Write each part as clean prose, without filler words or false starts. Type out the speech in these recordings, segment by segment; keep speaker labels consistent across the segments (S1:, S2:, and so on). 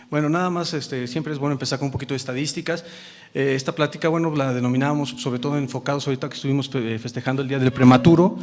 S1: Bueno, nada más, siempre es bueno empezar con un poquito de estadísticas. Esta plática, bueno, la denominábamos sobre todo enfocados ahorita que estuvimos festejando el Día del Prematuro.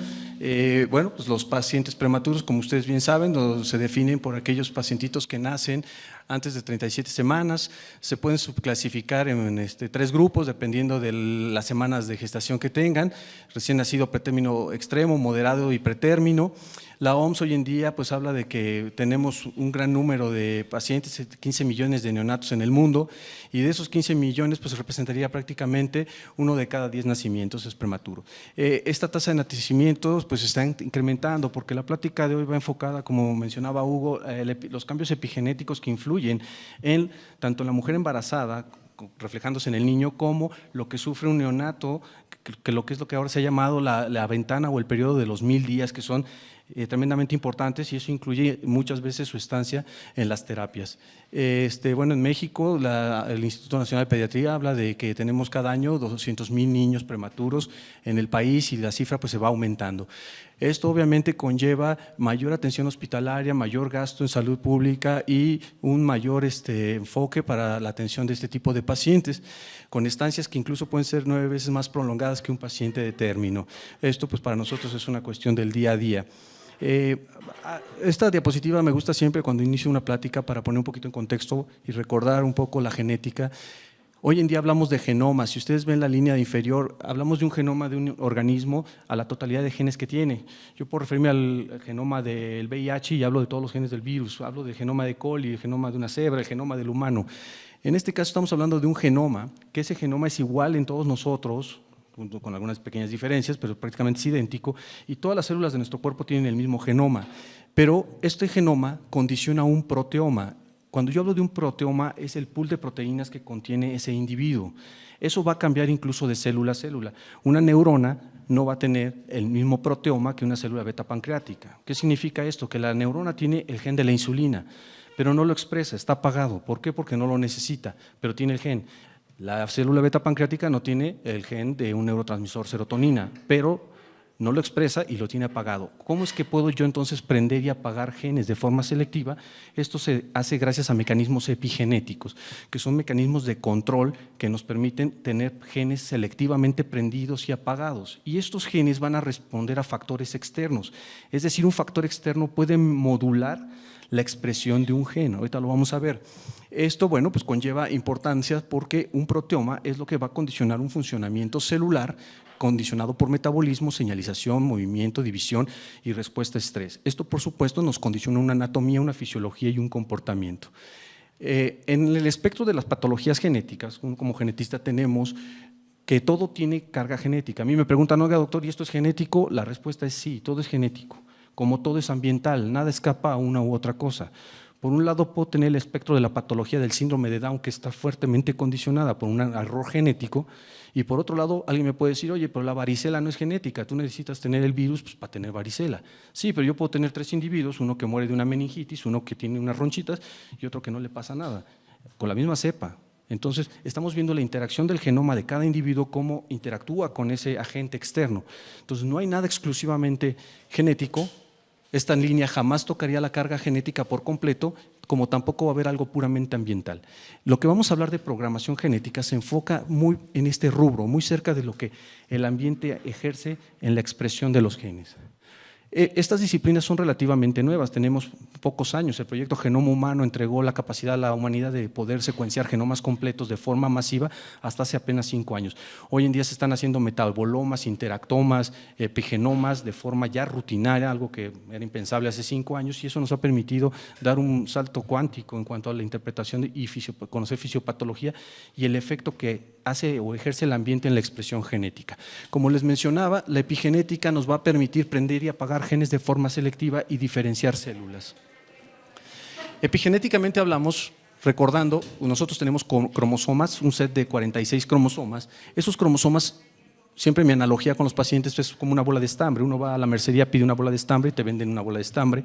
S1: Bueno, pues los pacientes prematuros, como ustedes bien saben, se definen por aquellos pacientitos que nacen antes de 37 semanas. Se pueden subclasificar en 3 grupos, dependiendo de las semanas de gestación que tengan: recién nacido, pretérmino extremo, moderado y pretérmino. La OMS hoy en día pues habla de que tenemos un gran número de pacientes, 15 millones de neonatos en el mundo, y de esos 15 millones pues representaría prácticamente 1 de cada 10 nacimientos es prematuro. Esta tasa de nacimientos pues está incrementando, porque la plática de hoy va enfocada, como mencionaba Hugo, los cambios epigenéticos que influyen en tanto en la mujer embarazada, reflejándose en el niño, como lo que sufre un neonato, que lo que es lo que ahora se ha llamado la ventana o el periodo de los 1000 días, que son tremendamente importantes, y eso incluye muchas veces su estancia en las terapias. Bueno, en México el Instituto Nacional de Pediatría habla de que tenemos cada año 200,000 niños prematuros en el país, y la cifra pues se va aumentando. Esto obviamente conlleva mayor atención hospitalaria, mayor gasto en salud pública y un mayor enfoque para la atención de este tipo de pacientes, con estancias que incluso pueden ser 9 veces más prolongadas que un paciente de término. Esto pues para nosotros es una cuestión del día a día. Esta diapositiva me gusta siempre cuando inicio una plática, para poner un poquito en contexto y recordar un poco la genética. Hoy en día hablamos de genomas. Si ustedes ven la línea inferior, hablamos de un genoma de un organismo a la totalidad de genes que tiene. Yo puedo referirme al genoma del VIH y hablo de todos los genes del virus, hablo del genoma de coli, el genoma de una cebra, el genoma del humano. En este caso estamos hablando de un genoma, que ese genoma es igual en todos nosotros, con algunas pequeñas diferencias, pero prácticamente es idéntico, y todas las células de nuestro cuerpo tienen el mismo genoma, pero este genoma condiciona un proteoma. Cuando yo hablo de un proteoma, es el pool de proteínas que contiene ese individuo. Eso va a cambiar incluso de célula a célula. Una neurona no va a tener el mismo proteoma que una célula beta pancreática. ¿Qué significa esto? Que la neurona tiene el gen de la insulina, pero no lo expresa, está apagado. ¿Por qué? Porque no lo necesita, pero tiene el gen. La célula beta pancreática no tiene el gen de un neurotransmisor serotonina, pero no lo expresa y lo tiene apagado. ¿Cómo es que puedo yo entonces prender y apagar genes de forma selectiva? Esto se hace gracias a mecanismos epigenéticos, que son mecanismos de control que nos permiten tener genes selectivamente prendidos y apagados. Y estos genes van a responder a factores externos, es decir, un factor externo puede modular la expresión de un gen. Ahorita lo vamos a ver. Esto, bueno, pues conlleva importancia, porque un proteoma es lo que va a condicionar un funcionamiento celular condicionado por metabolismo, señalización, movimiento, división y respuesta a estrés. Esto, por supuesto, nos condiciona una anatomía, una fisiología y un comportamiento. En el espectro de las patologías genéticas, como genetista tenemos que todo tiene carga genética. A mí me preguntan, oiga doctor, ¿y esto es genético? La respuesta es sí, todo es genético. Como todo es ambiental, nada escapa a una u otra cosa. Por un lado puedo tener el espectro de la patología del síndrome de Down, que está fuertemente condicionada por un error genético, y por otro lado alguien me puede decir, oye, pero la varicela no es genética, tú necesitas tener el virus pues, para tener varicela. Sí, pero yo puedo tener 3 individuos, uno que muere de una meningitis, uno que tiene unas ronchitas y otro que no le pasa nada, con la misma cepa. Entonces, estamos viendo la interacción del genoma de cada individuo, cómo interactúa con ese agente externo. Entonces, no hay nada exclusivamente genético. Esta línea jamás tocaría la carga genética por completo, como tampoco va a haber algo puramente ambiental. Lo que vamos a hablar de programación genética se enfoca muy en este rubro, muy cerca de lo que el ambiente ejerce en la expresión de los genes. Estas disciplinas son relativamente nuevas, tenemos pocos años. El proyecto Genoma Humano entregó la capacidad a la humanidad de poder secuenciar genomas completos de forma masiva hasta hace apenas 5 años. Hoy en día se están haciendo metabolomas, interactomas, epigenomas de forma ya rutinaria, algo que era impensable hace 5 años, y eso nos ha permitido dar un salto cuántico en cuanto a la interpretación y conocer fisiopatología y el efecto que hace o ejerce el ambiente en la expresión genética. Como les mencionaba, la epigenética nos va a permitir prender y apagar genes de forma selectiva y diferenciar células. Epigenéticamente hablamos, recordando, nosotros tenemos cromosomas, un set de 46 cromosomas. Esos cromosomas, siempre mi analogía con los pacientes es como una bola de estambre. Uno va a la mercería, pide una bola de estambre y te venden una bola de estambre,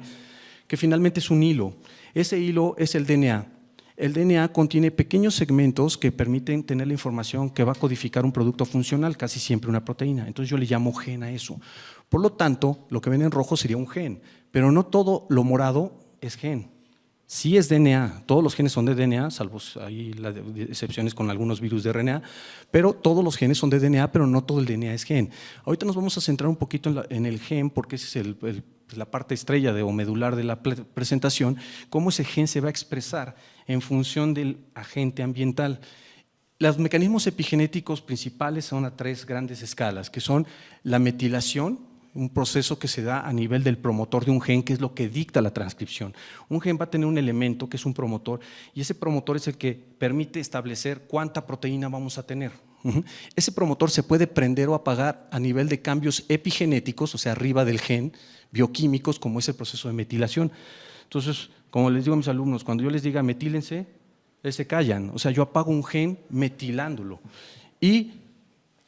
S1: que finalmente es un hilo. Ese hilo es el DNA. El DNA contiene pequeños segmentos que permiten tener la información que va a codificar un producto funcional, casi siempre una proteína. Entonces yo le llamo gen a eso. Por lo tanto, lo que ven en rojo sería un gen, pero no todo lo morado es gen. Sí es DNA, todos los genes son de DNA, salvo hay las excepciones con algunos virus de RNA, pero todos los genes son de DNA, pero no todo el DNA es gen. Ahorita nos vamos a centrar un poquito en el gen, porque esa es la parte estrella o medular de la presentación, cómo ese gen se va a expresar en función del agente ambiental. Los mecanismos epigenéticos principales son a 3 grandes escalas, que son la metilación, un proceso que se da a nivel del promotor de un gen, que es lo que dicta la transcripción. Un gen va a tener un elemento que es un promotor, y ese promotor es el que permite establecer cuánta proteína vamos a tener. Ese promotor se puede prender o apagar a nivel de cambios epigenéticos, o sea, arriba del gen, bioquímicos, como es el proceso de metilación. Entonces, como les digo a mis alumnos, cuando yo les diga metílense, se callan. O sea, yo apago un gen metilándolo. Y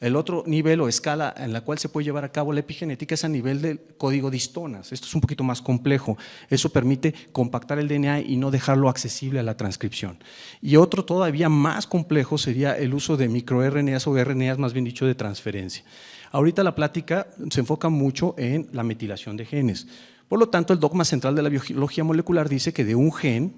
S1: el otro nivel o escala en la cual se puede llevar a cabo la epigenética es a nivel del código de histonas. Esto es un poquito más complejo. Eso permite compactar el DNA y no dejarlo accesible a la transcripción. Y otro todavía más complejo sería el uso de microRNAs o RNAs, más bien dicho, de transferencia. Ahorita la plática se enfoca mucho en la metilación de genes. Por lo tanto, el dogma central de la biología molecular dice que de un gen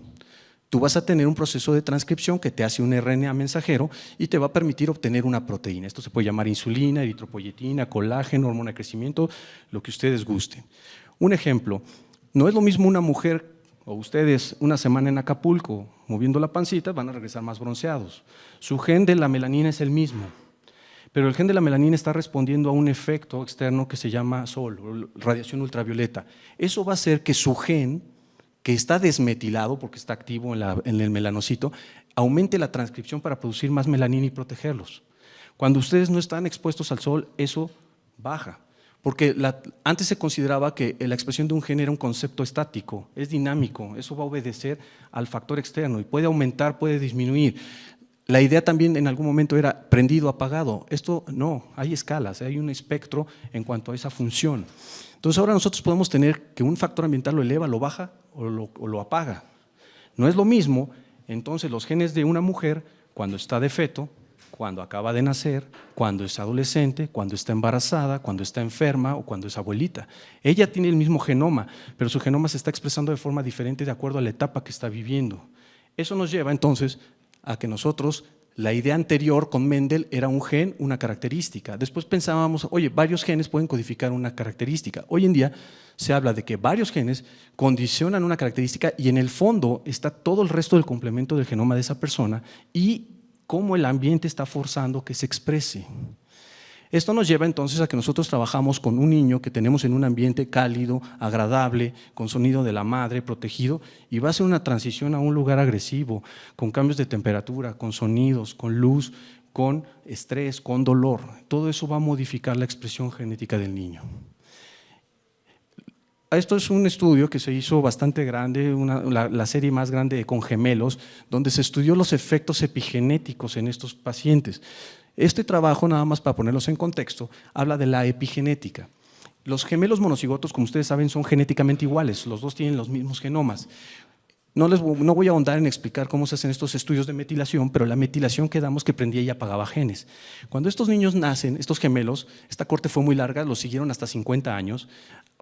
S1: tú vas a tener un proceso de transcripción que te hace un RNA mensajero y te va a permitir obtener una proteína. Esto se puede llamar insulina, eritropoyetina, colágeno, hormona de crecimiento, lo que ustedes gusten. Un ejemplo, no es lo mismo una mujer o ustedes una semana en Acapulco moviendo la pancita, van a regresar más bronceados. Su gen de la melanina es el mismo, pero el gen de la melanina está respondiendo a un efecto externo que se llama sol, radiación ultravioleta. Eso va a hacer que su gen, que está desmetilado porque está activo en el melanocito, aumente la transcripción para producir más melanina y protegerlos. Cuando ustedes no están expuestos al sol, eso baja, porque antes se consideraba que la expresión de un gen era un concepto estático, es dinámico, eso va a obedecer al factor externo y puede aumentar, puede disminuir. La idea también en algún momento era prendido, apagado. Esto no, hay escalas, hay un espectro en cuanto a esa función. Entonces ahora nosotros podemos tener que un factor ambiental lo eleva, lo baja o lo apaga. No es lo mismo, entonces los genes de una mujer cuando está de feto, cuando acaba de nacer, cuando es adolescente, cuando está embarazada, cuando está enferma o cuando es abuelita. Ella tiene el mismo genoma, pero su genoma se está expresando de forma diferente de acuerdo a la etapa que está viviendo. Eso nos lleva entonces a que nosotros, la idea anterior con Mendel era un gen, una característica. Después pensábamos, oye, varios genes pueden codificar una característica. Hoy en día se habla de que varios genes condicionan una característica y en el fondo está todo el resto del complemento del genoma de esa persona y cómo el ambiente está forzando que se exprese. Esto nos lleva entonces a que nosotros trabajamos con un niño que tenemos en un ambiente cálido, agradable, con sonido de la madre, protegido, y va a ser una transición a un lugar agresivo, con cambios de temperatura, con sonidos, con luz, con estrés, con dolor. Todo eso va a modificar la expresión genética del niño. Esto es un estudio que se hizo bastante grande, la serie más grande con gemelos, donde se estudió los efectos epigenéticos en estos pacientes. Este trabajo, nada más para ponerlos en contexto, habla de la epigenética. Los gemelos monocigotos, como ustedes saben, son genéticamente iguales, los dos tienen los mismos genomas. No voy a ahondar en explicar cómo se hacen estos estudios de metilación, pero la metilación quedamos que prendía y apagaba genes. Cuando estos niños nacen, estos gemelos, esta corte fue muy larga, los siguieron hasta 50 años,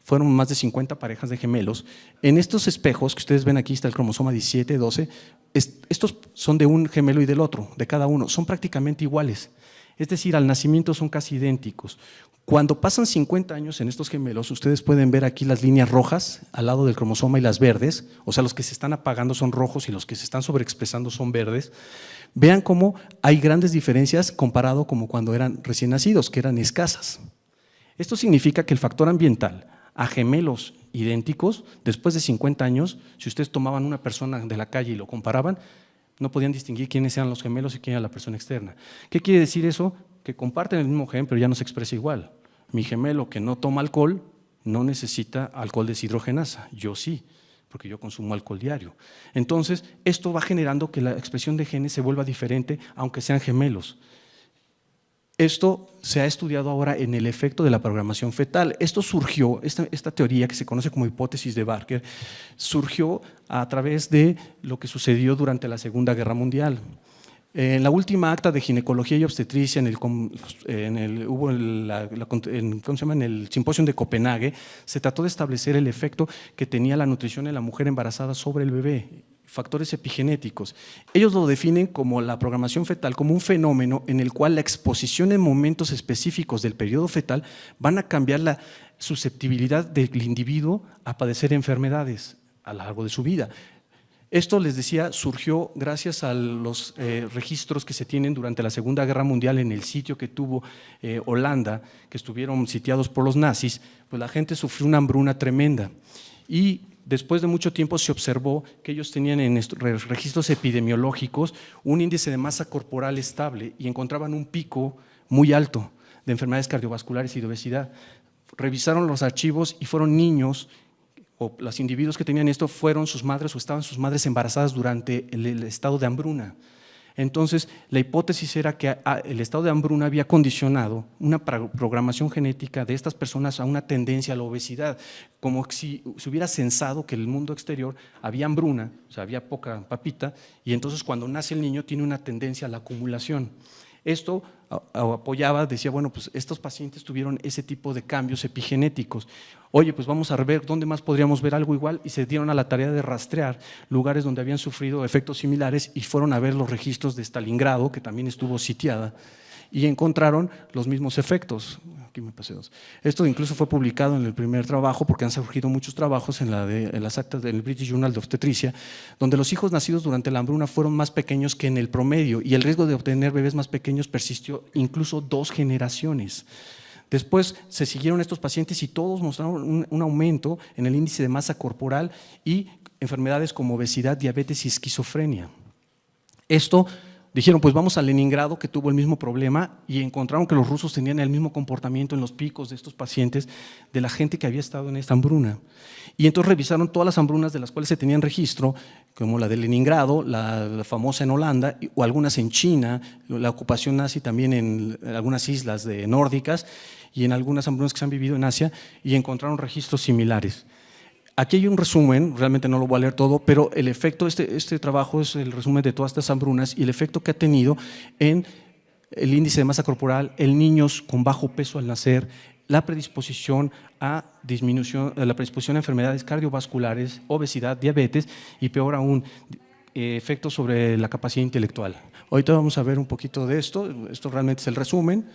S1: fueron más de 50 parejas de gemelos. En estos espejos que ustedes ven aquí está el cromosoma 17, 12, estos son de un gemelo y del otro, de cada uno, son prácticamente iguales. Es decir, al nacimiento son casi idénticos. Cuando pasan 50 años en estos gemelos, ustedes pueden ver aquí las líneas rojas al lado del cromosoma y las verdes, o sea, los que se están apagando son rojos y los que se están sobreexpresando son verdes. Vean cómo hay grandes diferencias comparado como cuando eran recién nacidos, que eran escasas. Esto significa que el factor ambiental a gemelos idénticos, después de 50 años, si ustedes tomaban una persona de la calle y lo comparaban, no podían distinguir quiénes eran los gemelos y quién era la persona externa. ¿Qué quiere decir eso? Que comparten el mismo gen, pero ya no se expresa igual. Mi gemelo que no toma alcohol no necesita alcohol deshidrogenasa, yo sí, porque yo consumo alcohol diario. Entonces, esto va generando que la expresión de genes se vuelva diferente, aunque sean gemelos. Esto se ha estudiado ahora en el efecto de la programación fetal. Esto surgió, esta teoría que se conoce como hipótesis de Barker, surgió a través de lo que sucedió durante la Segunda Guerra Mundial. En la última acta de ginecología y obstetricia en el simposio de Copenhague, se trató de establecer el efecto que tenía la nutrición en la mujer embarazada sobre el bebé. factores epigenéticos. Ellos lo definen como la programación fetal, como un fenómeno en el cual la exposición en momentos específicos del periodo fetal van a cambiar la susceptibilidad del individuo a padecer enfermedades a lo largo de su vida. Esto, les decía, surgió gracias a los registros que se tienen durante la Segunda Guerra Mundial en el sitio que tuvo Holanda, que estuvieron sitiados por los nazis. Pues la gente sufrió una hambruna tremenda y después de mucho tiempo se observó que ellos tenían en estos registros epidemiológicos un índice de masa corporal estable y encontraban un pico muy alto de enfermedades cardiovasculares y de obesidad. Revisaron los archivos y fueron niños, o los individuos que tenían esto fueron sus madres o estaban sus madres embarazadas durante el estado de hambruna. Entonces, la hipótesis era que el estado de hambruna había condicionado una programación genética de estas personas a una tendencia a la obesidad, como si se hubiera censado que en el mundo exterior había hambruna, o sea, había poca papita, y entonces cuando nace el niño tiene una tendencia a la acumulación. Esto apoyaba, decía, bueno, pues estos pacientes tuvieron ese tipo de cambios epigenéticos. Oye, pues vamos a ver dónde más podríamos ver algo igual, y se dieron a la tarea de rastrear lugares donde habían sufrido efectos similares y fueron a ver los registros de Stalingrado, que también estuvo sitiada, y encontraron los mismos efectos. Aquí me pasé dos. Esto incluso fue publicado en el primer trabajo, porque han surgido muchos trabajos en las actas del British Journal de Obstetricia, donde los hijos nacidos durante la hambruna fueron más pequeños que en el promedio y el riesgo de obtener bebés más pequeños persistió incluso 2 generaciones. Después se siguieron estos pacientes y todos mostraron un aumento en el índice de masa corporal y enfermedades como obesidad, diabetes y esquizofrenia. Esto dijeron, pues vamos a Leningrado, que tuvo el mismo problema, y encontraron que los rusos tenían el mismo comportamiento en los picos de estos pacientes de la gente que había estado en esta hambruna. Y entonces revisaron todas las hambrunas de las cuales se tenían registro, como la de Leningrado, la famosa en Holanda, o algunas en China, la ocupación nazi también en algunas islas nórdicas y en algunas hambrunas que se han vivido en Asia, y encontraron registros similares. Aquí hay un resumen, realmente no lo voy a leer todo, pero el efecto, este trabajo es el resumen de todas estas hambrunas y el efecto que ha tenido en el índice de masa corporal, en niños con bajo peso al nacer, la predisposición a enfermedades cardiovasculares, obesidad, diabetes y peor aún, efectos sobre la capacidad intelectual. Ahorita vamos a ver un poquito de esto realmente es el resumen.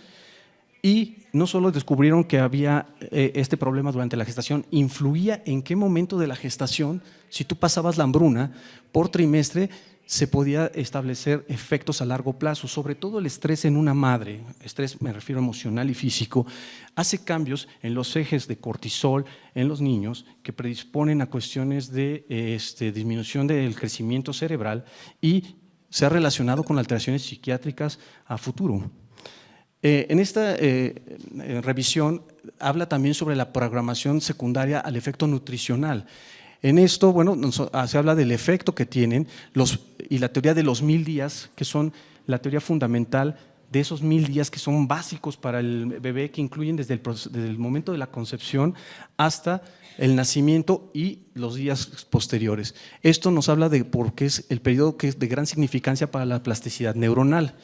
S1: Y no solo descubrieron que había este problema durante la gestación, influía en qué momento de la gestación, si tú pasabas la hambruna por trimestre, se podía establecer efectos a largo plazo, sobre todo el estrés en una madre, estrés me refiero emocional y físico, hace cambios en los ejes de cortisol en los niños que predisponen a cuestiones de disminución del crecimiento cerebral y se ha relacionado con alteraciones psiquiátricas a futuro. En esta revisión habla también sobre la programación secundaria al efecto nutricional. En esto, bueno, se habla del efecto que tienen y la teoría de los 1000 días, que son la teoría fundamental de esos 1000 días que son básicos para el bebé, que incluyen desde el momento de la concepción hasta el nacimiento y los días posteriores. Esto nos habla de por qué es el periodo que es de gran significancia para la plasticidad neuronal.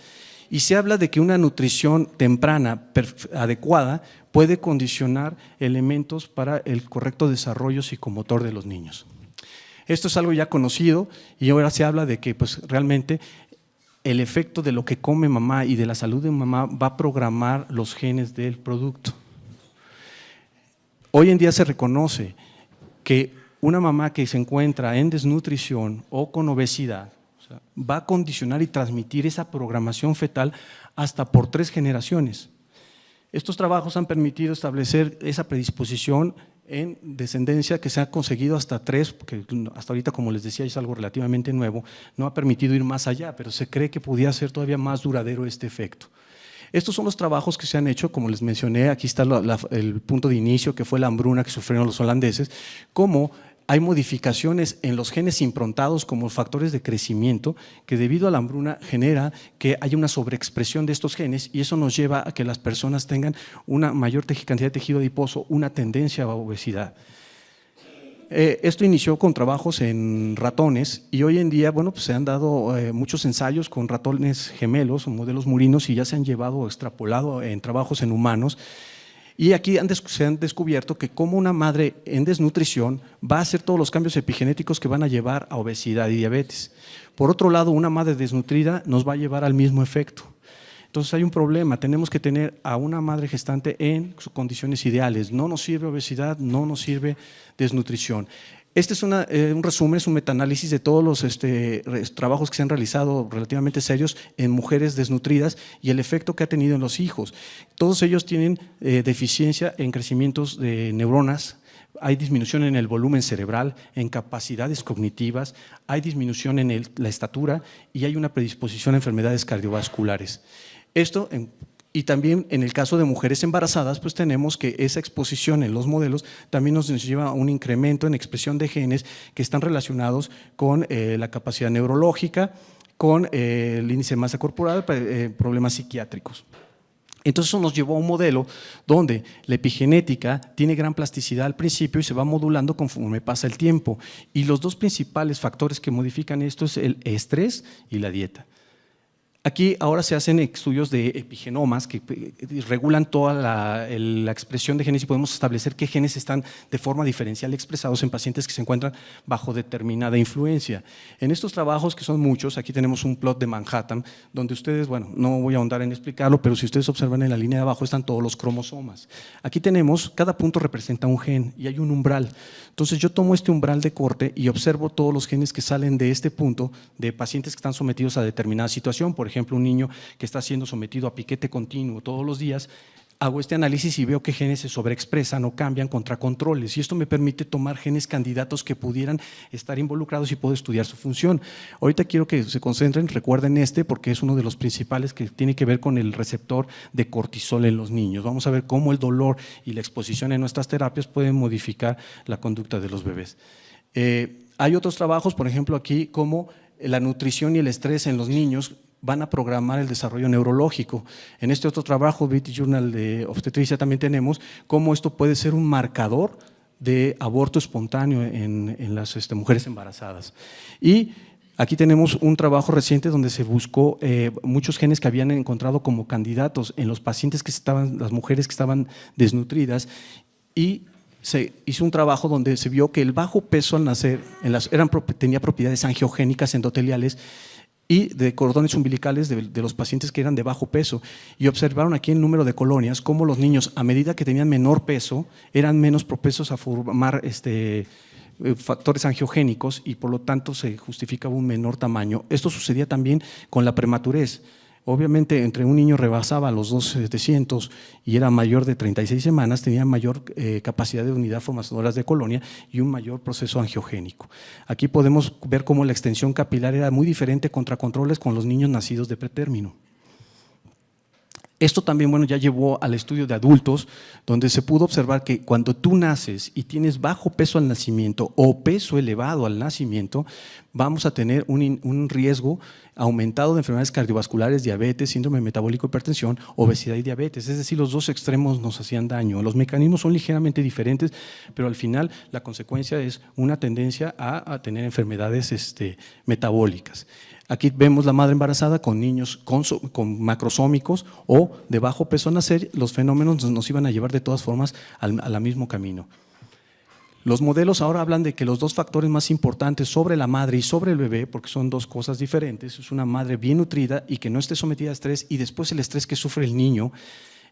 S1: Y se habla de que una nutrición temprana adecuada puede condicionar elementos para el correcto desarrollo psicomotor de los niños. Esto es algo ya conocido y ahora se habla de que pues, realmente el efecto de lo que come mamá y de la salud de mamá va a programar los genes del producto. Hoy en día se reconoce que una mamá que se encuentra en desnutrición o con obesidad va a condicionar y transmitir esa programación fetal hasta por 3 generaciones. Estos trabajos han permitido establecer esa predisposición en descendencia que se ha conseguido hasta 3, porque hasta ahorita, como les decía, es algo relativamente nuevo, no ha permitido ir más allá, pero se cree que podría ser todavía más duradero este efecto. Estos son los trabajos que se han hecho, como les mencioné, aquí está el punto de inicio, que fue la hambruna que sufrieron los holandeses, como hay modificaciones en los genes improntados como factores de crecimiento que debido a la hambruna genera que haya una sobreexpresión de estos genes y eso nos lleva a que las personas tengan una mayor cantidad de tejido adiposo, una tendencia a obesidad. Esto inició con trabajos en ratones y hoy en día bueno, pues se han dado muchos ensayos con ratones gemelos o modelos murinos y ya se han llevado o extrapolado en trabajos en humanos. Y aquí se han descubierto que como una madre en desnutrición va a hacer todos los cambios epigenéticos que van a llevar a obesidad y diabetes. Por otro lado, una madre desnutrida nos va a llevar al mismo efecto. Entonces hay un problema, tenemos que tener a una madre gestante en sus condiciones ideales. No nos sirve obesidad, no nos sirve desnutrición. Este es un resumen, es un metaanálisis de todos los trabajos que se han realizado relativamente serios en mujeres desnutridas y el efecto que ha tenido en los hijos. Todos ellos tienen deficiencia en crecimientos de neuronas, hay disminución en el volumen cerebral, en capacidades cognitivas, hay disminución en la estatura y hay una predisposición a enfermedades cardiovasculares. Y también en el caso de mujeres embarazadas, pues tenemos que esa exposición en los modelos también nos lleva a un incremento en expresión de genes que están relacionados con la capacidad neurológica, con el índice de masa corporal, problemas psiquiátricos. Entonces eso nos llevó a un modelo donde la epigenética tiene gran plasticidad al principio y se va modulando conforme pasa el tiempo. Y los dos principales factores que modifican esto es el estrés y la dieta. Aquí ahora se hacen estudios de epigenomas que regulan toda la expresión de genes y podemos establecer qué genes están de forma diferencial expresados en pacientes que se encuentran bajo determinada influencia. En estos trabajos, que son muchos, aquí tenemos un plot de Manhattan, donde ustedes, bueno, no voy a ahondar en explicarlo, pero si ustedes observan en la línea de abajo están todos los cromosomas. Aquí tenemos, cada punto representa un gen y hay un umbral. Entonces yo tomo este umbral de corte y observo todos los genes que salen de este punto de pacientes que están sometidos a determinada situación, por ejemplo, un niño que está siendo sometido a piquete continuo todos los días, hago este análisis y veo qué genes se sobreexpresan o cambian contra controles y esto me permite tomar genes candidatos que pudieran estar involucrados y puedo estudiar su función. Ahorita quiero que se concentren, recuerden porque es uno de los principales que tiene que ver con el receptor de cortisol en los niños. Vamos a ver cómo el dolor y la exposición en nuestras terapias pueden modificar la conducta de los bebés. Hay otros trabajos, por ejemplo aquí, como la nutrición y el estrés en los niños van a programar el desarrollo neurológico. En este otro trabajo, British Journal de Obstetricia, también tenemos cómo esto puede ser un marcador de aborto espontáneo en las mujeres embarazadas. Y aquí tenemos un trabajo reciente donde se buscó muchos genes que habían encontrado como candidatos en los pacientes las mujeres que estaban desnutridas y se hizo un trabajo donde se vio que el bajo peso al nacer tenía propiedades angiogénicas endoteliales y de cordones umbilicales de los pacientes que eran de bajo peso y observaron aquí el número de colonias cómo los niños a medida que tenían menor peso eran menos propensos a formar factores angiogénicos y por lo tanto se justificaba un menor tamaño. Esto sucedía también con la prematurez. Obviamente, entre un niño rebasaba los 2,700 y era mayor de 36 semanas, tenía mayor capacidad de unidad formadoras de colonia y un mayor proceso angiogénico. Aquí podemos ver cómo la extensión capilar era muy diferente contra controles con los niños nacidos de pretérmino. Esto también ya llevó al estudio de adultos, donde se pudo observar que cuando tú naces y tienes bajo peso al nacimiento o peso elevado al nacimiento, vamos a tener un riesgo aumentado de enfermedades cardiovasculares, diabetes, síndrome metabólico, hipertensión, obesidad y diabetes. Es decir, los dos extremos nos hacían daño. Los mecanismos son ligeramente diferentes, pero al final la consecuencia es una tendencia a tener enfermedades metabólicas. Aquí vemos la madre embarazada con niños con macrosómicos o de bajo peso al nacer, los fenómenos nos iban a llevar de todas formas al mismo camino. Los modelos ahora hablan de que los dos factores más importantes sobre la madre y sobre el bebé, porque son dos cosas diferentes, es una madre bien nutrida y que no esté sometida a estrés y después el estrés que sufre el niño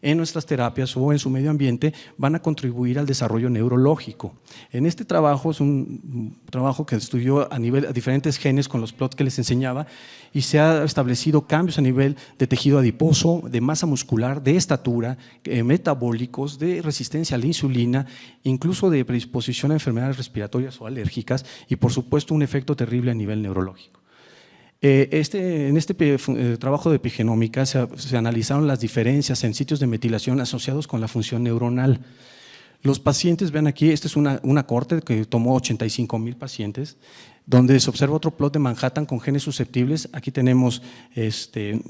S1: en nuestras terapias o en su medio ambiente van a contribuir al desarrollo neurológico. En este trabajo, es un trabajo que estudió a diferentes genes con los plots que les enseñaba y se ha establecido cambios a nivel de tejido adiposo, de masa muscular, de estatura, metabólicos, de resistencia a la insulina, incluso de predisposición a enfermedades respiratorias o alérgicas y por supuesto un efecto terrible a nivel neurológico. En este trabajo de epigenómica se analizaron las diferencias en sitios de metilación asociados con la función neuronal. Los pacientes, vean aquí, esta es una corte que tomó 85,000 pacientes, donde se observa otro plot de Manhattan con genes susceptibles. Aquí tenemos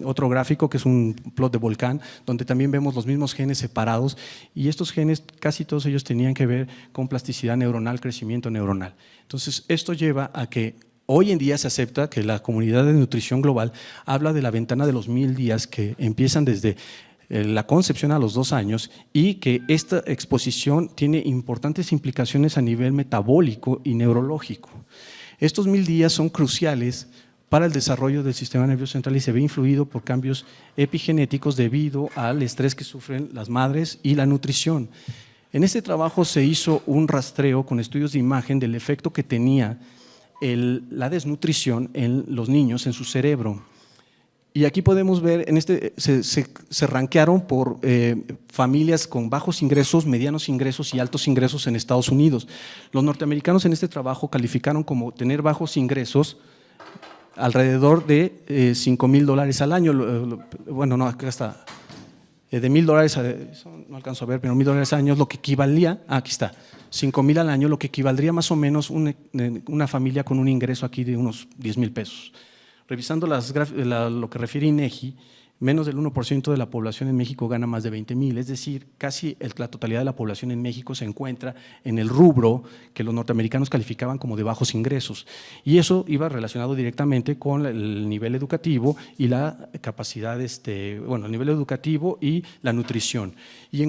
S1: otro gráfico que es un plot de volcán, donde también vemos los mismos genes separados y estos genes, casi todos ellos tenían que ver con plasticidad neuronal, crecimiento neuronal. Entonces, esto lleva a que hoy en día se acepta que la comunidad de nutrición global habla de la ventana de los 1000 días que empiezan desde la concepción a los 2 años y que esta exposición tiene importantes implicaciones a nivel metabólico y neurológico. Estos 1000 días son cruciales para el desarrollo del sistema nervioso central y se ve influido por cambios epigenéticos debido al estrés que sufren las madres y la nutrición. En este trabajo se hizo un rastreo con estudios de imagen del efecto que tenía la desnutrición en los niños, en su cerebro. Y aquí podemos ver, se rankearon por familias con bajos ingresos, medianos ingresos y altos ingresos en Estados Unidos. Los norteamericanos en este trabajo calificaron como tener bajos ingresos alrededor de $5,000 al año. Bueno, no, acá está. De $1,000, no alcanzo a ver, pero $1,000 al año es lo que equivalía, aquí está, 5,000 al año, lo que equivaldría más o menos una familia con un ingreso aquí de unos 10,000 pesos. Revisando lo que refiere INEGI, menos del 1% de la población en México gana más de 20,000, es decir, casi la totalidad de la población en México se encuentra en el rubro que los norteamericanos calificaban como de bajos ingresos. Y eso iba relacionado directamente con el nivel educativo y la capacidad, el nivel educativo y la nutrición. Y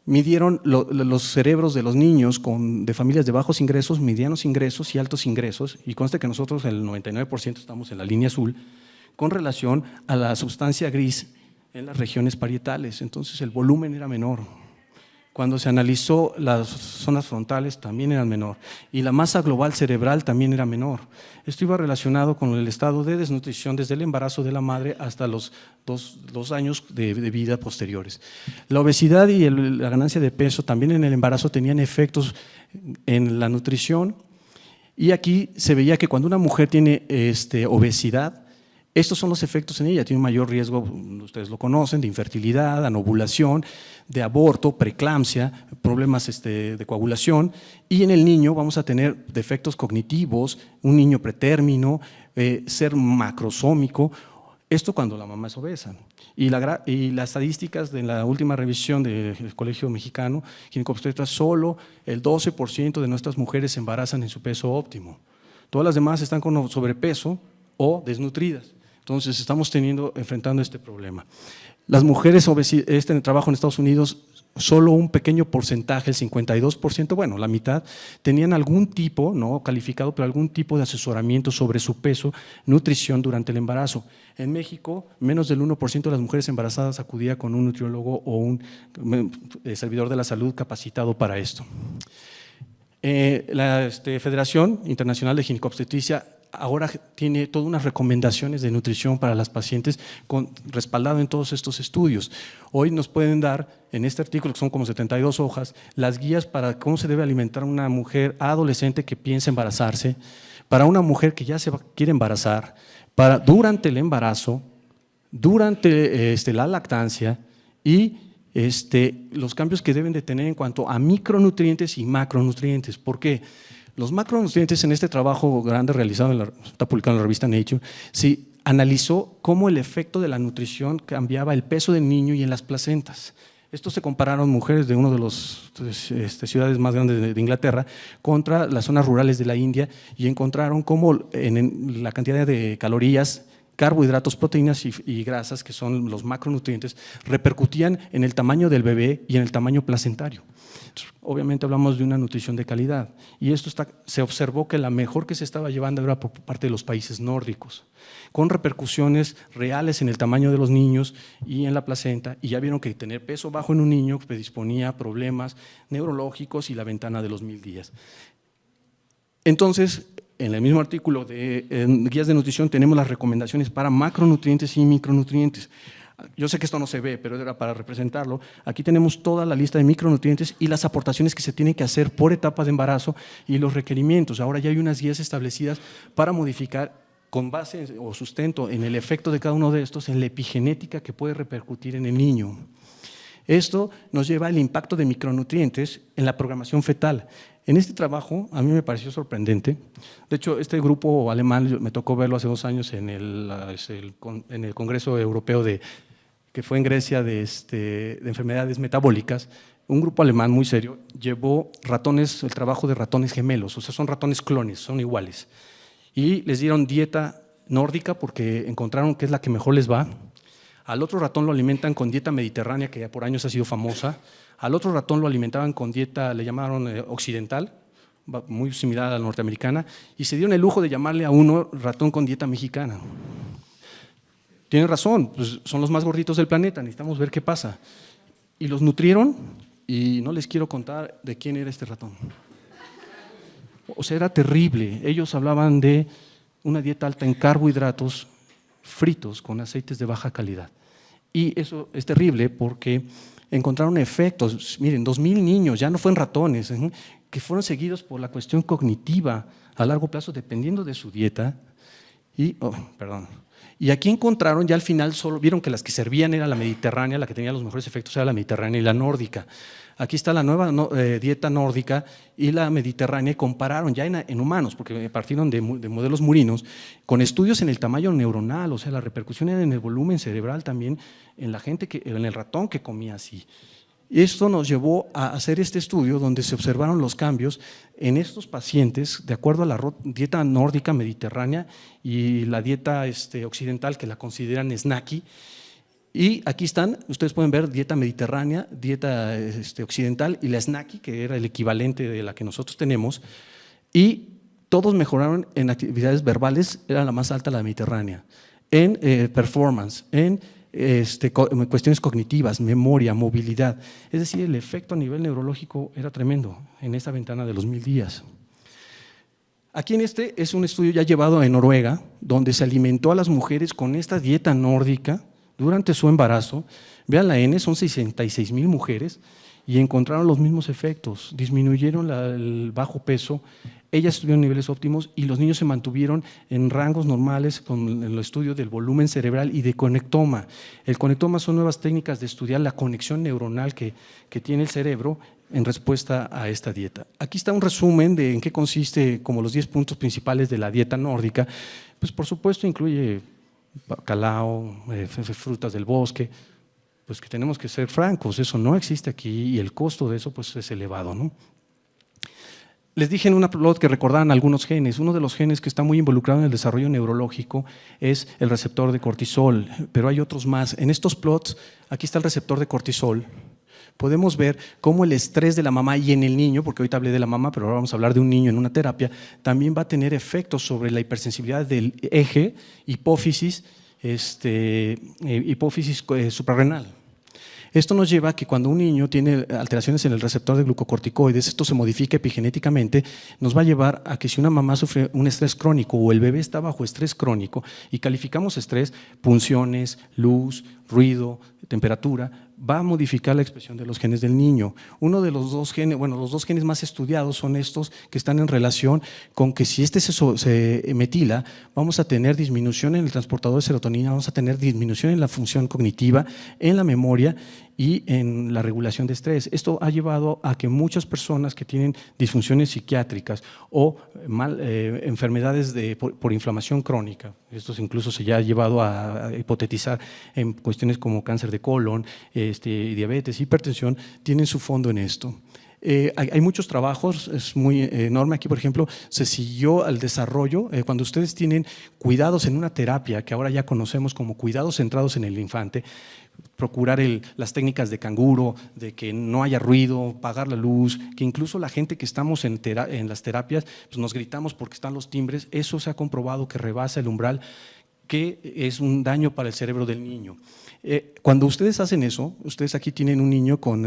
S1: midieron los cerebros de los niños de familias de bajos ingresos, medianos ingresos y altos ingresos, y conste que nosotros el 99% estamos en la línea azul, con relación a la sustancia gris en las regiones parietales. Entonces el volumen era menor. Cuando se analizó las zonas frontales también eran menor y la masa global cerebral también era menor. Esto iba relacionado con el estado de desnutrición desde el embarazo de la madre hasta los dos años de vida posteriores. La obesidad y la ganancia de peso también en el embarazo tenían efectos en la nutrición, y aquí se veía que cuando una mujer tiene obesidad, estos son los efectos en ella: tiene un mayor riesgo, ustedes lo conocen, de infertilidad, anovulación, de aborto, preeclampsia, problemas de coagulación, y en el niño vamos a tener defectos cognitivos, un niño pretérmino, ser macrosómico, esto cuando la mamá es obesa. Y las estadísticas de la última revisión del Colegio Mexicano Ginecobstetra, solo el 12% de nuestras mujeres se embarazan en su peso óptimo. Todas las demás están con sobrepeso o desnutridas. Entonces estamos enfrentando este problema. Las mujeres en trabajo en Estados Unidos, solo un pequeño porcentaje, el 52%, bueno, la mitad, tenían algún tipo, no calificado, pero algún tipo de asesoramiento sobre su peso, nutrición durante el embarazo. En México, menos del 1% de las mujeres embarazadas acudía con un nutriólogo o un servidor de la salud capacitado para esto. La Federación Internacional de Ginecobstetricia ahora tiene todas unas recomendaciones de nutrición para las pacientes respaldado en todos estos estudios. Hoy nos pueden dar, en este artículo, que son como 72 hojas, las guías para cómo se debe alimentar una mujer adolescente que piensa embarazarse, para una mujer que ya se quiere embarazar, durante el embarazo, durante la lactancia y los cambios que deben de tener en cuanto a micronutrientes y macronutrientes. ¿Por qué? Los macronutrientes, en este trabajo grande realizado, está publicado en la revista Nature, sí analizó cómo el efecto de la nutrición cambiaba el peso del niño y en las placentas. Estos se compararon mujeres de una de las ciudades más grandes de Inglaterra contra las zonas rurales de la India, y encontraron cómo en la cantidad de calorías, carbohidratos, proteínas y grasas, que son los macronutrientes, repercutían en el tamaño del bebé y en el tamaño placentario. Obviamente hablamos de una nutrición de calidad, y esto se observó que la mejor que se estaba llevando era por parte de los países nórdicos, con repercusiones reales en el tamaño de los niños y en la placenta, y ya vieron que tener peso bajo en un niño predisponía a problemas neurológicos y la ventana de los 1000 días. Entonces, en el mismo artículo de guías de nutrición tenemos las recomendaciones para macronutrientes y micronutrientes. Yo sé que esto no se ve, pero era para representarlo. Aquí tenemos toda la lista de micronutrientes y las aportaciones que se tienen que hacer por etapa de embarazo y los requerimientos. Ahora ya hay unas guías establecidas para modificar con base o sustento en el efecto de cada uno de estos, en la epigenética que puede repercutir en el niño. Esto nos lleva al impacto de micronutrientes en la programación fetal. En este trabajo a mí me pareció sorprendente. De hecho, este grupo alemán, me tocó verlo hace 2 años en el Congreso Europeo que fue en Grecia de enfermedades metabólicas. Un grupo alemán muy serio llevó el trabajo de ratones gemelos, o sea, son ratones clones, son iguales. Y les dieron dieta nórdica porque encontraron que es la que mejor les va. al otro ratón lo alimentan con dieta mediterránea, que ya por años ha sido famosa, al otro ratón lo alimentaban con dieta, le llamaron occidental, muy similar a la norteamericana, y se dieron el lujo de llamarle a uno ratón con dieta mexicana. Tienen razón, pues son los más gorditos del planeta, necesitamos ver qué pasa. Y los nutrieron, y no les quiero contar de quién era este ratón. O sea, era terrible. Ellos hablaban de una dieta alta en carbohidratos fritos con aceites de baja calidad. Y eso es terrible porque encontraron efectos. Miren, 2,000 niños, ya no fueron ratones, que fueron seguidos por la cuestión cognitiva a largo plazo dependiendo de su dieta. Y aquí encontraron, ya al final solo vieron que las que servían era la mediterránea, la que tenía los mejores efectos era la mediterránea y la nórdica. Aquí está la nueva dieta nórdica y la mediterránea, y compararon ya en humanos, porque partieron de modelos murinos, con estudios en el tamaño neuronal, o sea, la repercusión en el volumen cerebral también en la gente, en el ratón que comía así. Esto nos llevó a hacer este estudio donde se observaron los cambios en estos pacientes de acuerdo a la dieta nórdica mediterránea y la dieta occidental, que la consideran snacky. Y aquí están, ustedes pueden ver dieta mediterránea, dieta occidental y la snacky, que era el equivalente de la que nosotros tenemos, y todos mejoraron en actividades verbales, era la más alta la mediterránea, en performance, en cuestiones cognitivas, memoria, movilidad. Es decir, el efecto a nivel neurológico era tremendo en esta ventana de los 1000 días. Aquí es un estudio ya llevado en Noruega, donde se alimentó a las mujeres con esta dieta nórdica durante su embarazo. Vean la N, son 66,000 mujeres y encontraron los mismos efectos, disminuyeron el bajo peso, ellas tuvieron niveles óptimos y los niños se mantuvieron en rangos normales con el estudio del volumen cerebral y de conectoma. El conectoma son nuevas técnicas de estudiar la conexión neuronal que tiene el cerebro en respuesta a esta dieta. Aquí está un resumen de en qué consiste como los 10 puntos principales de la dieta nórdica. Pues por supuesto incluye bacalao, frutas del bosque, pues que tenemos que ser francos, eso no existe aquí y el costo de eso pues es elevado, ¿no? Les dije en una plot que recordaban algunos genes. Uno de los genes que está muy involucrado en el desarrollo neurológico es el receptor de cortisol, pero hay otros más. En estos plots, aquí está el receptor de cortisol. Podemos ver cómo el estrés de la mamá y en el niño, porque ahorita hablé de la mamá, pero ahora vamos a hablar de un niño en una terapia, también va a tener efectos sobre la hipersensibilidad del eje hipófisis, hipófisis suprarrenal. Esto nos lleva a que cuando un niño tiene alteraciones en el receptor de glucocorticoides, esto se modifica epigenéticamente, nos va a llevar a que si una mamá sufre un estrés crónico o el bebé está bajo estrés crónico y calificamos estrés, punciones, luz, ruido, temperatura, va a modificar la expresión de los genes del niño. Uno de los dos genes, bueno, los dos genes más estudiados son estos que están en relación con que si se metila, vamos a tener disminución en el transportador de serotonina, vamos a tener disminución en la función cognitiva, en la memoria y en la regulación de estrés. Esto ha llevado a que muchas personas que tienen disfunciones psiquiátricas o enfermedades por inflamación crónica, esto incluso se ya ha llevado a hipotetizar en cuestiones como cáncer de colon, diabetes, hipertensión, tienen su fondo en esto. Hay muchos trabajos, es muy enorme. Aquí, por ejemplo, se siguió al desarrollo. Cuando ustedes tienen cuidados en una terapia, que ahora ya conocemos como cuidados centrados en el infante, procurar las técnicas de canguro, de que no haya ruido, apagar la luz, que incluso la gente que estamos en las terapias pues nos gritamos porque están los timbres, eso se ha comprobado que rebasa el umbral, que es un daño para el cerebro del niño. Cuando ustedes hacen eso, ustedes aquí tienen un niño con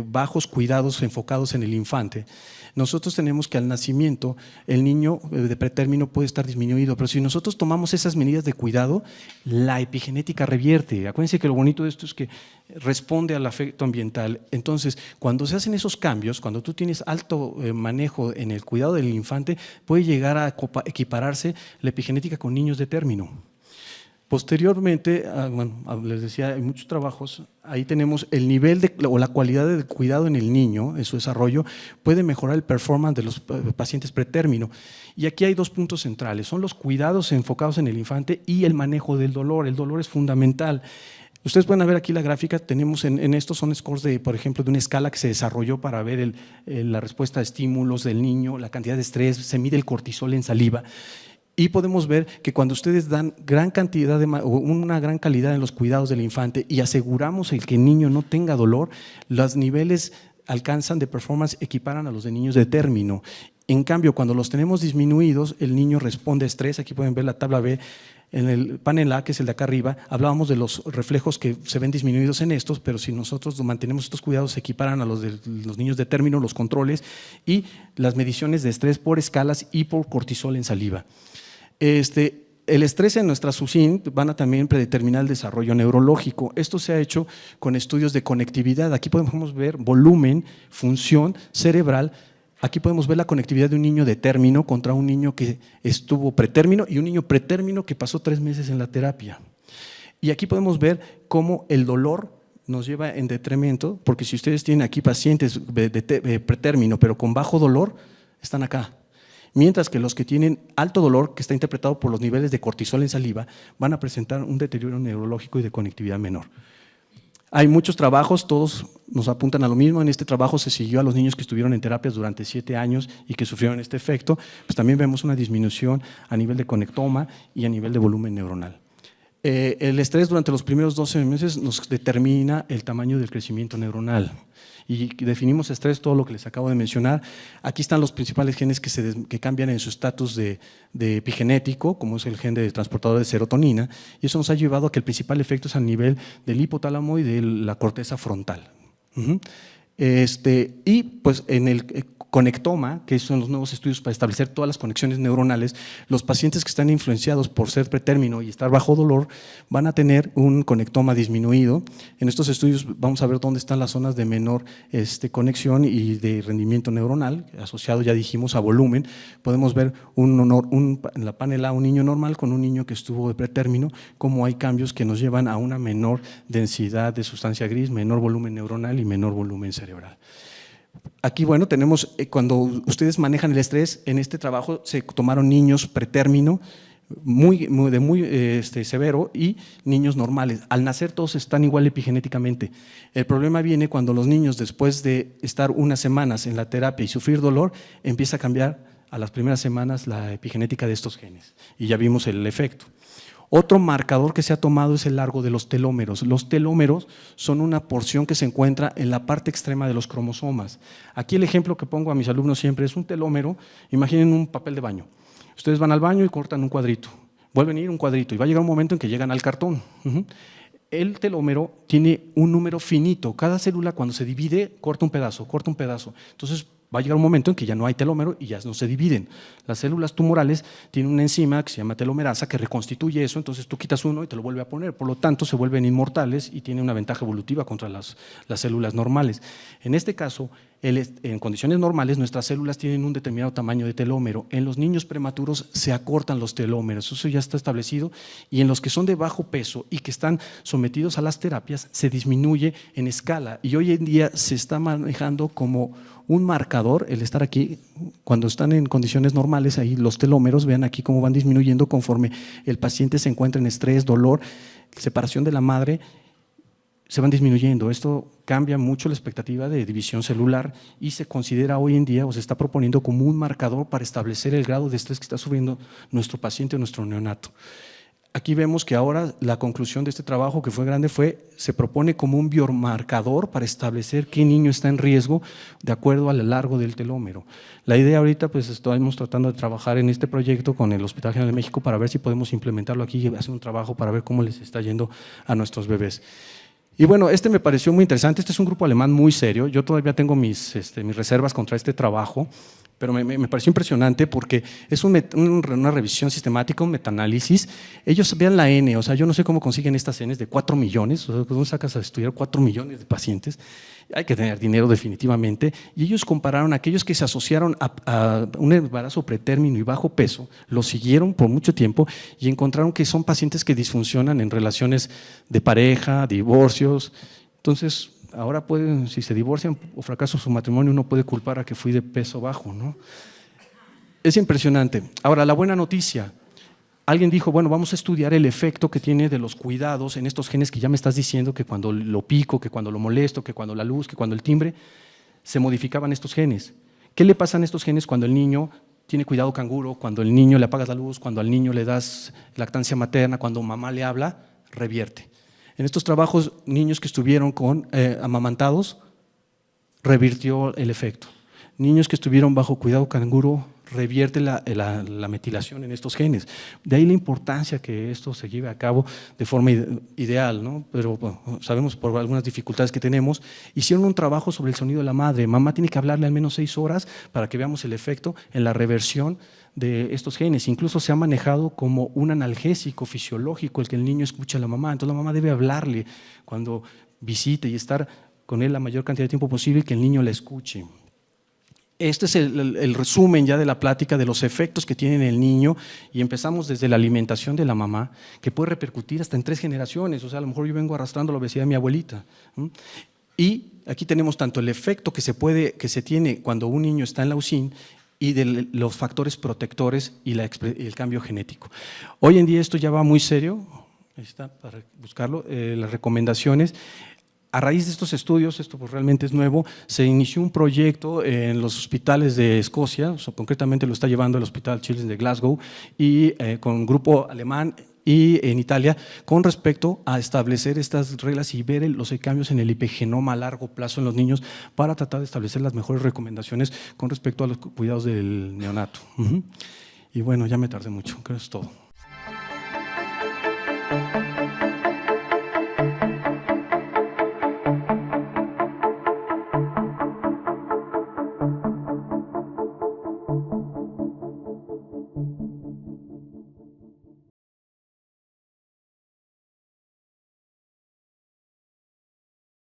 S1: bajos cuidados enfocados en el infante. Nosotros tenemos que al nacimiento el niño de pretérmino puede estar disminuido, pero si nosotros tomamos esas medidas de cuidado, la epigenética revierte. Acuérdense que lo bonito de esto es que responde al afecto ambiental. Entonces, cuando se hacen esos cambios, cuando tú tienes alto manejo en el cuidado del infante, puede llegar a equipararse la epigenética con niños de término. Posteriormente, les decía, hay muchos trabajos, ahí tenemos el nivel o la cualidad de cuidado en el niño, en su desarrollo, puede mejorar el performance de los pacientes pretérmino. Y aquí hay dos puntos centrales, son los cuidados enfocados en el infante y el manejo del dolor. El dolor es fundamental. Ustedes pueden ver aquí la gráfica, tenemos en estos son scores por ejemplo, de una escala que se desarrolló para ver la respuesta a estímulos del niño, la cantidad de estrés, se mide el cortisol en saliva. Y podemos ver que cuando ustedes dan gran cantidad o una gran calidad en los cuidados del infante y aseguramos el que el niño no tenga dolor, los niveles alcanzan de performance equiparan a los de niños de término. En cambio, cuando los tenemos disminuidos, el niño responde a estrés. Aquí pueden ver la tabla B. En el panel A, que es el de acá arriba, hablábamos de los reflejos que se ven disminuidos en estos, pero si nosotros mantenemos estos cuidados, se equiparan a los de los niños de término, los controles y las mediciones de estrés por escalas y por cortisol en saliva. El estrés en nuestra SUSIN van a también predeterminar el desarrollo neurológico. Esto se ha hecho con estudios de conectividad. Aquí podemos ver volumen, función cerebral. Aquí podemos ver la conectividad de un niño de término contra un niño que estuvo pretérmino y un niño pretérmino que pasó 3 meses en la terapia. Y aquí podemos ver cómo el dolor nos lleva en detrimento, porque si ustedes tienen aquí pacientes de pretérmino pero con bajo dolor, están acá. Mientras que los que tienen alto dolor, que está interpretado por los niveles de cortisol en saliva, van a presentar un deterioro neurológico y de conectividad menor. Hay muchos trabajos, todos nos apuntan a lo mismo. En este trabajo se siguió a los niños que estuvieron en terapias durante 7 años y que sufrieron este efecto, pues también vemos una disminución a nivel de conectoma y a nivel de volumen neuronal. El estrés durante los primeros 12 meses nos determina el tamaño del crecimiento neuronal. Y definimos estrés, todo lo que les acabo de mencionar. Aquí están los principales genes que cambian en su estatus de epigenético, como es el gen de transportador de serotonina, y eso nos ha llevado a que el principal efecto es a nivel del hipotálamo y de la corteza frontal. Y pues en el conectoma, que son los nuevos estudios para establecer todas las conexiones neuronales, los pacientes que están influenciados por ser pretérmino y estar bajo dolor van a tener un conectoma disminuido. En estos estudios vamos a ver dónde están las zonas de menor conexión y de rendimiento neuronal, asociado, ya dijimos, a volumen. Podemos ver en la panel A un niño normal con un niño que estuvo de pretérmino, cómo hay cambios que nos llevan a una menor densidad de sustancia gris, menor volumen neuronal y menor volumen cerebral. Aquí, bueno, tenemos, cuando ustedes manejan el estrés, en este trabajo se tomaron niños pretérmino, muy severo, y niños normales. Al nacer todos están igual epigenéticamente. El problema viene cuando los niños, después de estar unas semanas en la terapia y sufrir dolor, empieza a cambiar a las primeras semanas la epigenética de estos genes. Y ya vimos el efecto. Otro marcador que se ha tomado es el largo de los telómeros. Los telómeros son una porción que se encuentra en la parte extrema de los cromosomas. Aquí el ejemplo que pongo a mis alumnos siempre es un telómero. Imaginen un papel de baño. Ustedes van al baño y cortan un cuadrito. Vuelven a ir un cuadrito y va a llegar un momento en que llegan al cartón. El telómero tiene un número finito. Cada célula cuando se divide corta un pedazo, corta un pedazo. Entonces va a llegar un momento en que ya no hay telómero y ya no se dividen. Las células tumorales tienen una enzima que se llama telomerasa que reconstituye eso, entonces tú quitas uno y te lo vuelve a poner, por lo tanto se vuelven inmortales y tienen una ventaja evolutiva contra las células normales. En este caso, en condiciones normales, nuestras células tienen un determinado tamaño de telómero. En los niños prematuros se acortan los telómeros, eso ya está establecido, y en los que son de bajo peso y que están sometidos a las terapias se disminuye en escala, y hoy en día se está manejando como un marcador el estar aquí. Cuando están en condiciones normales, ahí los telómeros, vean aquí cómo van disminuyendo conforme el paciente se encuentra en estrés, dolor, separación de la madre, se van disminuyendo. Esto cambia mucho la expectativa de división celular y se considera hoy en día, o se está proponiendo como un marcador para establecer el grado de estrés que está sufriendo nuestro paciente o nuestro neonato. Aquí vemos que ahora la conclusión de este trabajo, que fue grande, se propone como un biomarcador para establecer qué niño está en riesgo de acuerdo al largo del telómero. La idea ahorita, pues estamos tratando de trabajar en este proyecto con el Hospital General de México para ver si podemos implementarlo aquí y hacer un trabajo para ver cómo les está yendo a nuestros bebés. Y bueno, me pareció muy interesante. Este es un grupo alemán muy serio. Yo todavía tengo mis reservas contra este trabajo, pero me pareció impresionante porque es una revisión sistemática, un metaanálisis. Ellos vean la N, o sea, yo no sé cómo consiguen estas Ns de 4 millones, o sea, ¿cómo sacas a estudiar 4 millones de pacientes? Hay que tener dinero definitivamente, y ellos compararon a aquellos que se asociaron a un embarazo pretérmino y bajo peso, los siguieron por mucho tiempo y encontraron que son pacientes que disfuncionan en relaciones de pareja, divorcios. Entonces, ahora si se divorcian o fracasan su matrimonio, uno puede culpar a que fui de peso bajo, ¿no? Es impresionante. Ahora, la buena noticia. Alguien dijo, bueno, vamos a estudiar el efecto que tiene de los cuidados en estos genes que ya me estás diciendo, que cuando lo pico, que cuando lo molesto, que cuando la luz, que cuando el timbre, se modificaban estos genes. ¿Qué le pasan a estos genes cuando el niño tiene cuidado canguro, cuando el niño le apagas la luz, cuando al niño le das lactancia materna, cuando mamá le habla, revierte. En estos trabajos, niños que estuvieron amamantados, revirtió el efecto. Niños que estuvieron bajo cuidado canguro, revierte la metilación en estos genes. De ahí la importancia que esto se lleve a cabo de forma ideal, ¿no? Pero bueno, sabemos por algunas dificultades que tenemos. Hicieron un trabajo sobre el sonido de la madre. Mamá tiene que hablarle al menos 6 horas para que veamos el efecto en la reversión de estos genes. Incluso se ha manejado como un analgésico fisiológico el que el niño escucha a la mamá. Entonces la mamá debe hablarle cuando visite y estar con él la mayor cantidad de tiempo posible y que el niño la escuche. Este es el resumen ya de la plática de los efectos que tiene en el niño, y empezamos desde la alimentación de la mamá, que puede repercutir hasta en 3 generaciones. O sea, a lo mejor yo vengo arrastrando la obesidad de mi abuelita. Y aquí tenemos tanto el efecto que se tiene cuando un niño está en la UCIN y de los factores protectores y el cambio genético. Hoy en día esto ya va muy serio, ahí está para buscarlo, las recomendaciones. A raíz de estos estudios, esto pues realmente es nuevo, se inició un proyecto en los hospitales de Escocia, o sea, concretamente lo está llevando el Hospital Children's de Glasgow, y con un grupo alemán y en Italia, con respecto a establecer estas reglas y ver los cambios en el epigenoma a largo plazo en los niños para tratar de establecer las mejores recomendaciones con respecto a los cuidados del neonato. Y bueno, ya me tardé mucho, creo que es todo.